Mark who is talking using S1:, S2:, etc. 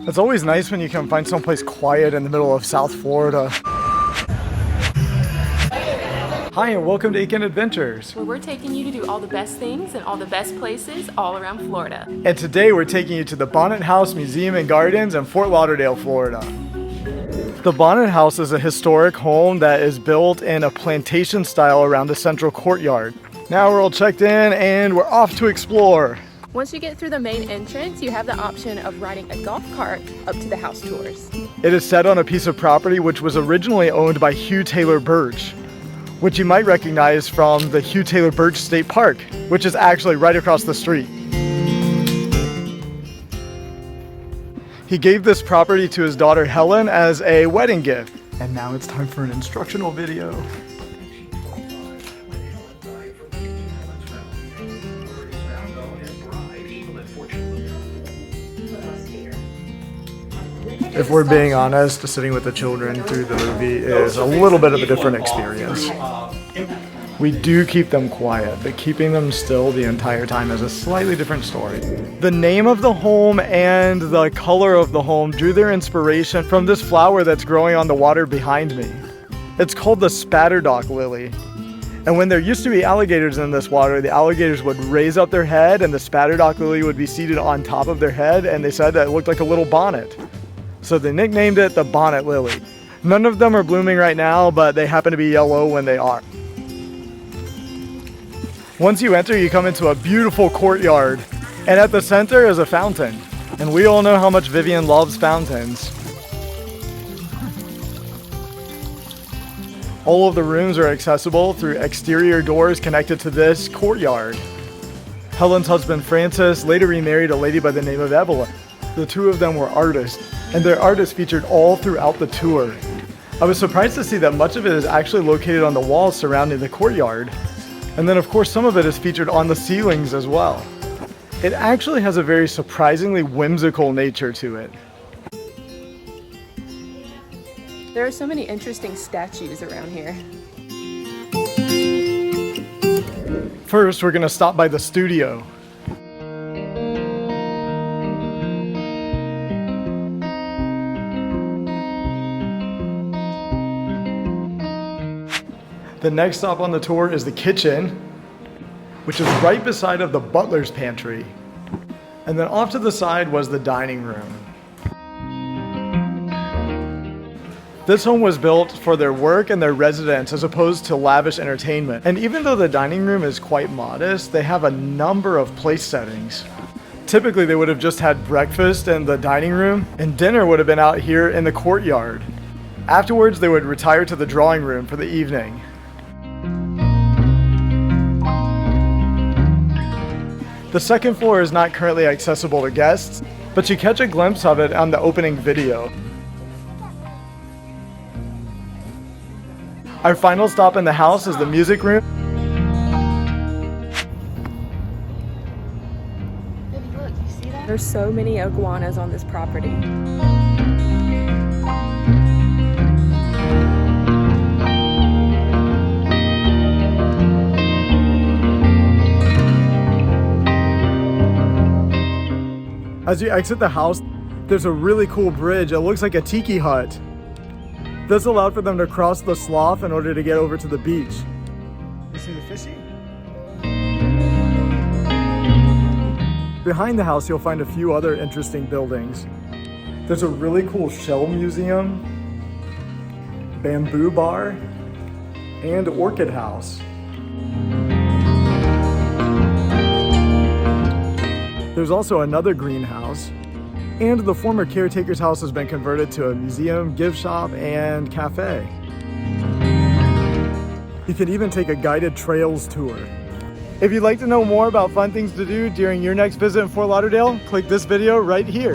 S1: It's always nice when you can find someplace quiet in the middle of South Florida. Hi, and welcome to Aiken Adventures,
S2: where we're taking you to do all the best things and all the best places all around Florida.
S1: And today we're taking you to the Bonnet House Museum and Gardens in Fort Lauderdale, Florida. The Bonnet House is a historic home that is built in a plantation style around the central courtyard. Now we're all checked in and we're off to explore.
S2: Once you get through the main entrance, you have the option of riding a golf cart up to the house tours.
S1: It is set on a piece of property which was originally owned by High Taylor Birch, which you might recognize from the High Taylor Birch State Park, which is actually right across the street. He gave this property to his daughter Helen as a wedding gift. And now it's time for an instructional video. If we're being honest, sitting with the children through the movie is a little bit of a different experience. We do keep them quiet, but keeping them still the entire time is a slightly different story. The name of the home and the color of the home drew their inspiration from this flower that's growing on the water behind me. It's called the spatterdock lily. And when there used to be alligators in this water, the alligators would raise up their head and the spatterdock lily would be seated on top of their head, and they said that it looked like a little bonnet. So they nicknamed it the bonnet lily. None of them are blooming right now, but they happen to be yellow when they are. Once you enter, you come into a beautiful courtyard, and at the center is a fountain. And we all know how much Vivian loves fountains. All of the rooms are accessible through exterior doors connected to this courtyard. Helen's husband Francis later remarried a lady by the name of Evelyn. The two of them were artists, and their art is featured all throughout the tour. I was surprised to see that much of it is actually located on the walls surrounding the courtyard. And then of course some of it is featured on the ceilings as well. It actually has a very surprisingly whimsical nature to it.
S2: There are so many interesting statues around here.
S1: First, we're gonna stop by the studio. The next stop on the tour is the kitchen, which is right beside of the butler's pantry. And then off to the side was the dining room. This home was built for their work and their residence as opposed to lavish entertainment. And even though the dining room is quite modest, they have a number of place settings. Typically they would have just had breakfast in the dining room, and dinner would have been out here in the courtyard. Afterwards, they would retire to the drawing room for the evening. The second floor is not currently accessible to guests, but you catch a glimpse of it on the opening video. Our final stop in the house is the music room.
S2: Look, you see that? There's so many iguanas on this property.
S1: As you exit the house, there's a really cool bridge. It looks like a tiki hut. This allowed for them to cross the slough in order to get over to the beach. You see the fishy? Behind the house, you'll find a few other interesting buildings. There's a really cool shell museum, bamboo bar, and orchid house. There's also another greenhouse, and the former caretaker's house has been converted to a museum, gift shop, and cafe. You can even take a guided trails tour. If you'd like to know more about fun things to do during your next visit in Fort Lauderdale, click this video right here.